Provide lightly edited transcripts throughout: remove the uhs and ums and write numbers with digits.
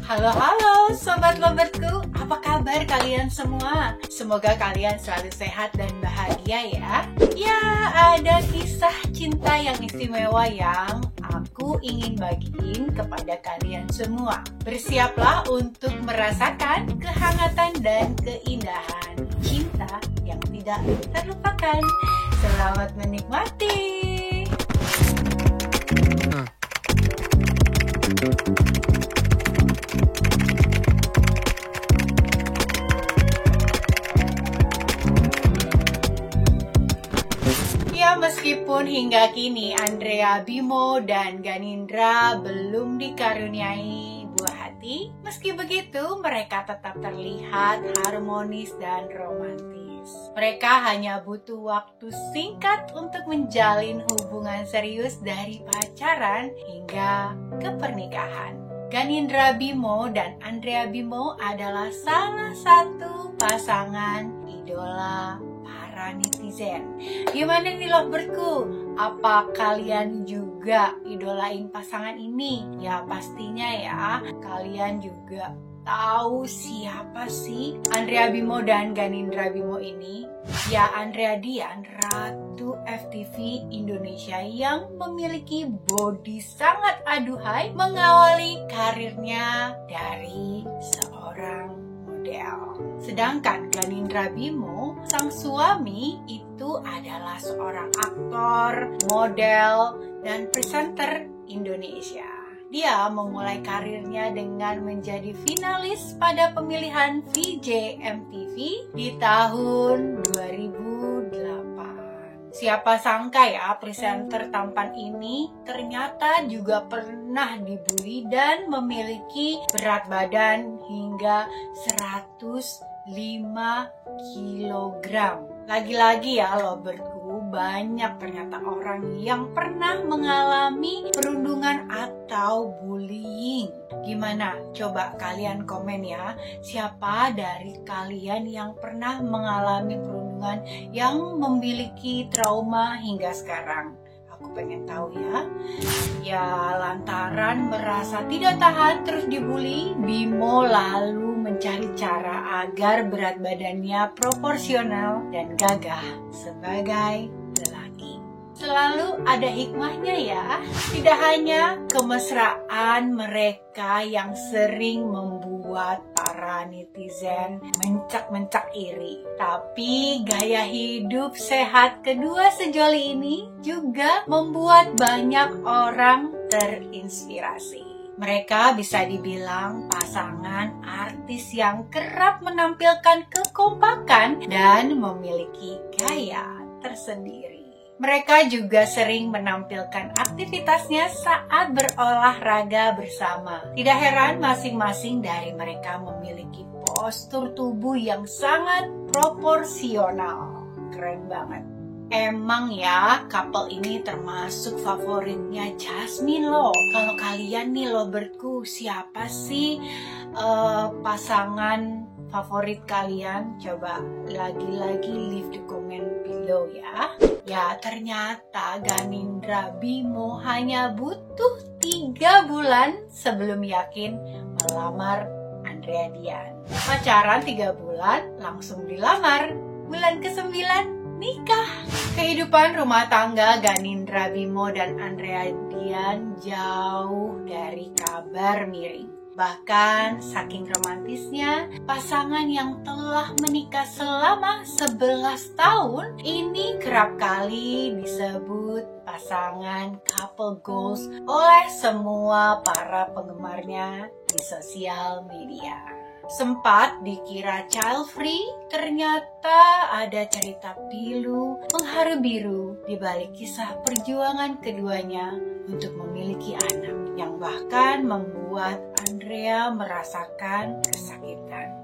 Halo Sobat Lobertku, apa kabar kalian semua? Semoga kalian selalu sehat dan bahagia ya. Ya, ada kisah cinta yang istimewa yang aku ingin bagiin kepada kalian semua. Bersiaplah untuk merasakan kehangatan dan keindahan cinta yang tidak terlupakan. Selamat menikmati. Ya, meskipun hingga kini Andrea Bimo dan Ganindra belum dikaruniai buah hati, meski begitu mereka tetap terlihat harmonis dan romantis. Mereka hanya butuh waktu singkat untuk menjalin hubungan serius dari pacaran hingga ke pernikahan. Ganindra Bimo dan Andrea Bimo adalah salah satu pasangan idola para netizen. Gimana nih Loverku? Apa kalian juga idolain pasangan ini? Ya pastinya ya, kalian juga tahu siapa sih Andrea Bimo dan Ganindra Bimo ini? Ya, Andrea Dian, Ratu FTV Indonesia yang memiliki body sangat aduhai, mengawali karirnya dari seorang model. Sedangkan Ganindra Bimo, sang suami, itu adalah seorang aktor, model, dan presenter Indonesia. Dia memulai karirnya dengan menjadi finalis pada pemilihan VJ MTV di tahun 2008. Siapa sangka ya, presenter tampan ini ternyata juga pernah dibully dan memiliki berat badan hingga 105 kg. Lagi-lagi ya Lobertku, banyak ternyata orang yang pernah mengalami perundungan atau bullying. Gimana? Coba kalian komen ya, siapa dari kalian yang pernah mengalami perundungan yang memiliki trauma hingga sekarang? Aku pengen tahu ya. Ya, lantaran merasa tidak tahan terus dibully, Bimo lalu mencari cara agar berat badannya proporsional dan gagah sebagai lelaki. Selalu ada hikmahnya ya. Tidak hanya kemesraan mereka yang sering membuat para netizen mencak-mencak iri, tapi gaya hidup sehat kedua sejoli ini juga membuat banyak orang terinspirasi. Mereka bisa dibilang pasangan artis yang kerap menampilkan kekompakan dan memiliki gaya tersendiri. Mereka juga sering menampilkan aktivitasnya saat berolahraga bersama. Tidak heran masing-masing dari mereka memiliki postur tubuh yang sangat proporsional. Keren banget. Emang ya, couple ini termasuk favoritnya Jasmine loh. Kalau kalian nih Lobertku, siapa sih pasangan favorit kalian? Coba lagi-lagi leave the comment below ya. Ya, ternyata Ganindra Bimo hanya butuh 3 bulan sebelum yakin melamar Andrea Dian. Pacaran 3 bulan, langsung dilamar. Bulan ke-9 nikah. Kehidupan rumah tangga Ganindra Bimo dan Andrea Dian jauh dari kabar miring. Bahkan saking romantisnya, pasangan yang telah menikah selama 11 tahun ini kerap kali disebut pasangan couple goals oleh semua para penggemarnya di sosial media. Sempat dikira child free, ternyata ada cerita pilu mengharu biru di balik kisah perjuangan keduanya untuk memiliki anak, yang bahkan membuat Andrea merasakan kesakitan.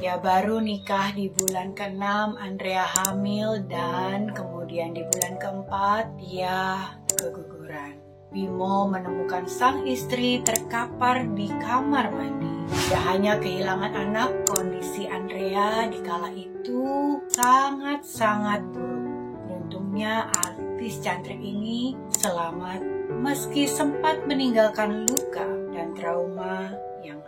Ya, baru nikah di bulan ke-6 Andrea hamil, dan kemudian di bulan ke-4 dia keguguran. Bimo menemukan sang istri terkapar di kamar mandi. Tidak hanya kehilangan anak, kondisi Andrea di kala itu sangat-sangat buruk. Beruntungnya artis cantik ini selamat meski sempat meninggalkan luka dan trauma yang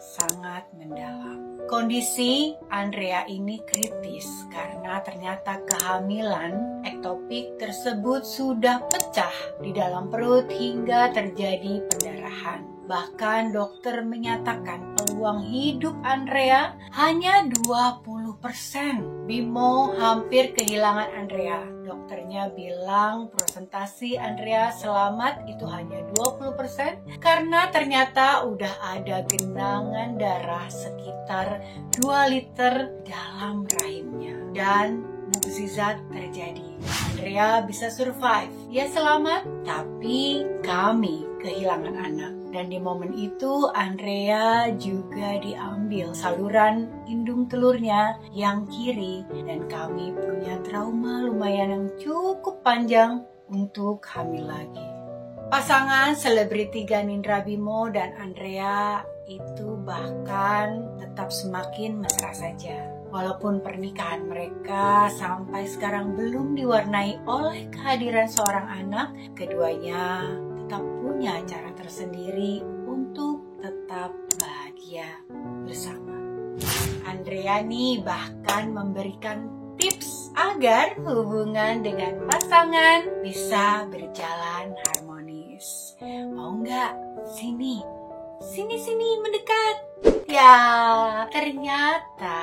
Kondisi Andrea ini kritis karena ternyata kehamilan ektopik tersebut sudah pecah di dalam perut hingga terjadi pendarahan. Bahkan dokter menyatakan peluang hidup Andrea hanya 20%. Bimo hampir kehilangan Andrea. Dokternya bilang presentasi Andrea selamat itu hanya 20% karena ternyata udah ada genangan darah sekitar 2 liter dalam rahimnya. Dan mukjizat terjadi. Andrea bisa survive. Ya selamat, tapi kami kehilangan anak. Dan di momen itu Andrea juga diambil saluran indung telurnya yang kiri. Dan kami punya trauma lumayan yang cukup panjang untuk hamil lagi. Pasangan selebriti Ganindra Bimo dan Andrea itu bahkan tetap semakin mesra saja. Walaupun pernikahan mereka sampai sekarang belum diwarnai oleh kehadiran seorang anak, keduanya tetap punya cara tersendiri untuk tetap bahagia bersama. Andrea nih bahkan memberikan tips agar hubungan dengan pasangan bisa berjalan harmonis. Mau nggak? Sini mendekat. Ya, ternyata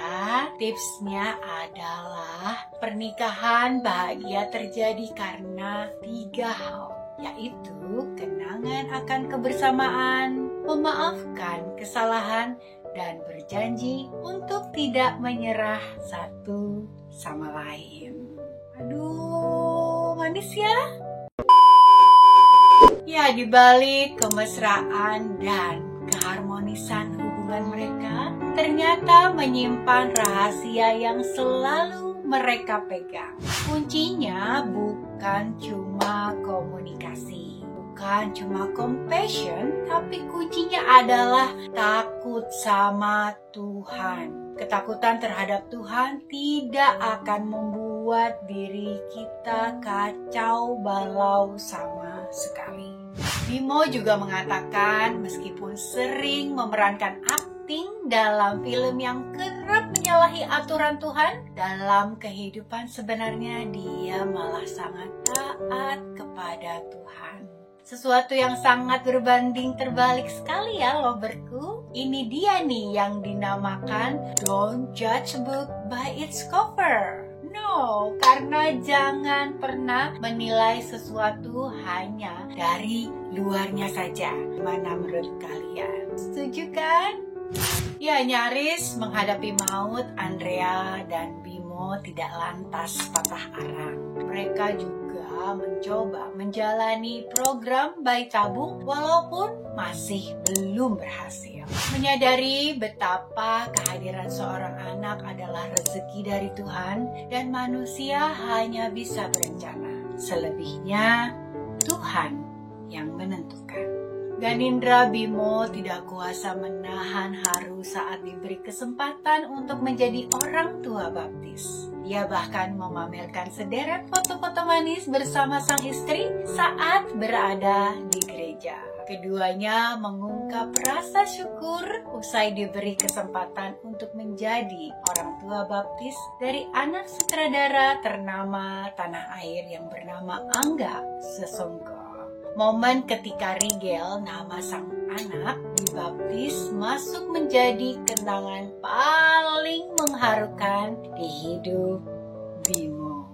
tipsnya adalah pernikahan bahagia terjadi karena 3 hal, yaitu kenangan akan kebersamaan, memaafkan kesalahan, dan berjanji untuk tidak menyerah satu sama lain. Aduh, manis ya? Ya, dibalik kemesraan dan keharmonisan hubungan mereka, ternyata menyimpan rahasia yang selalu mereka pegang. Kuncinya bukan cuma komunikasi, bukan cuma compassion, tapi kuncinya adalah takut sama Tuhan. Ketakutan terhadap Tuhan tidak akan membuat diri kita kacau balau sama sekali. Bimo juga mengatakan meskipun sering memerankan akting dalam film yang kerap menyalahi aturan Tuhan, dalam kehidupan sebenarnya dia malah sangat taat kepada Tuhan. Sesuatu yang sangat berbanding terbalik sekali ya loverku. Ini dia nih yang dinamakan don't judge a book by its cover. No, karena jangan pernah menilai sesuatu hanya dari luarnya saja. Gimana menurut kalian? Setuju kan? Ya, nyaris menghadapi maut, Andrea dan Bimo tidak lantas patah arang. Mereka juga mencoba menjalani program bayi tabung walaupun masih belum berhasil. Menyadari betapa kehadiran seorang anak adalah rezeki dari Tuhan dan manusia hanya bisa berencana. Selebihnya Tuhan yang menentukan. Ganindra Bimo tidak kuasa menahan haru saat diberi kesempatan untuk menjadi orang tua baptis. Ia bahkan memamerkan sederet foto-foto manis bersama sang istri saat berada di gereja. Keduanya mengungkap rasa syukur usai diberi kesempatan untuk menjadi orang tua baptis dari anak sutradara ternama tanah air yang bernama Angga Sasongko. Momen ketika Rigel, nama sang anak, dibaptis masuk menjadi kenangan paling mengharukan di hidup Bimo.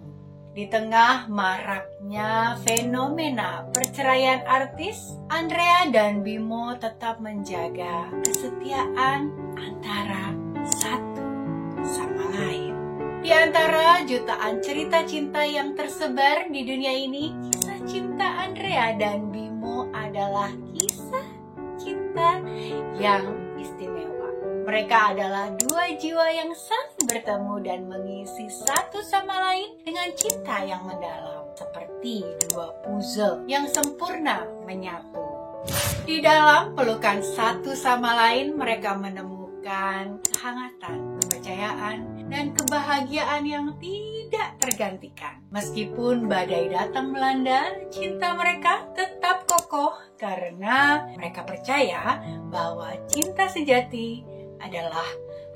Di tengah maraknya fenomena perceraian artis, Andrea dan Bimo tetap menjaga kesetiaan antara satu sama lain. Di antara jutaan cerita cinta yang tersebar di dunia ini, kisah cinta Andrea dan Bimo adalah kisah cinta yang istimewa. Mereka adalah dua jiwa yang saling bertemu dan mengisi satu sama lain dengan cinta yang mendalam, seperti dua puzzle yang sempurna menyatu. Di dalam pelukan satu sama lain, mereka menemukan kehangatan, kepercayaan, dan kebahagiaan yang tidak tergantikan. Meskipun badai datang melanda, cinta mereka tetap kokoh karena mereka percaya bahwa cinta sejati adalah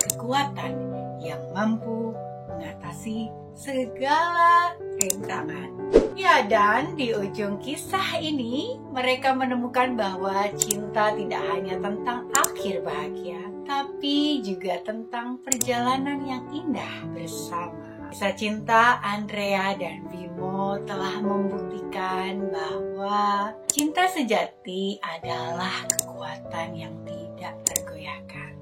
kekuatan yang mampu mengatasi segala rintangan. Ya, dan di ujung kisah ini mereka menemukan bahwa cinta tidak hanya tentang akhir bahagia, tapi juga tentang perjalanan yang indah bersama. Kisah cinta Andrea dan Bimo telah membuktikan bahwa cinta sejati adalah kekuatan yang tidak tergoyahkan.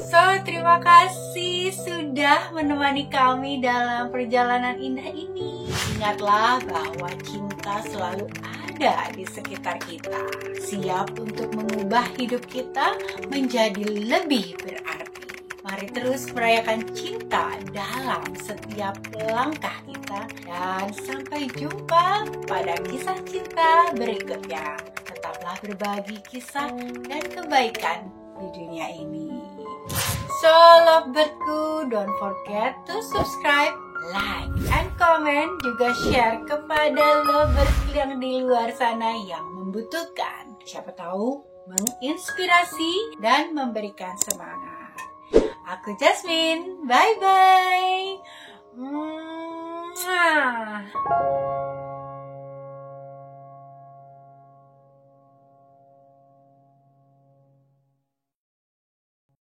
So, terima kasih sudah menemani kami dalam perjalanan indah ini. Ingatlah bahwa cinta selalu ada di sekitar kita, siap untuk mengubah hidup kita menjadi lebih berarti. Mari terus merayakan cinta dalam setiap langkah kita, dan sampai jumpa pada kisah cinta berikutnya. Tetaplah berbagi kisah dan kebaikan di dunia ini. So, Lovebirdku, don't forget to subscribe, like, and comment. Juga share kepada lovebird yang di luar sana yang membutuhkan. Siapa tahu menginspirasi dan memberikan semangat. Aku Jasmine, bye-bye.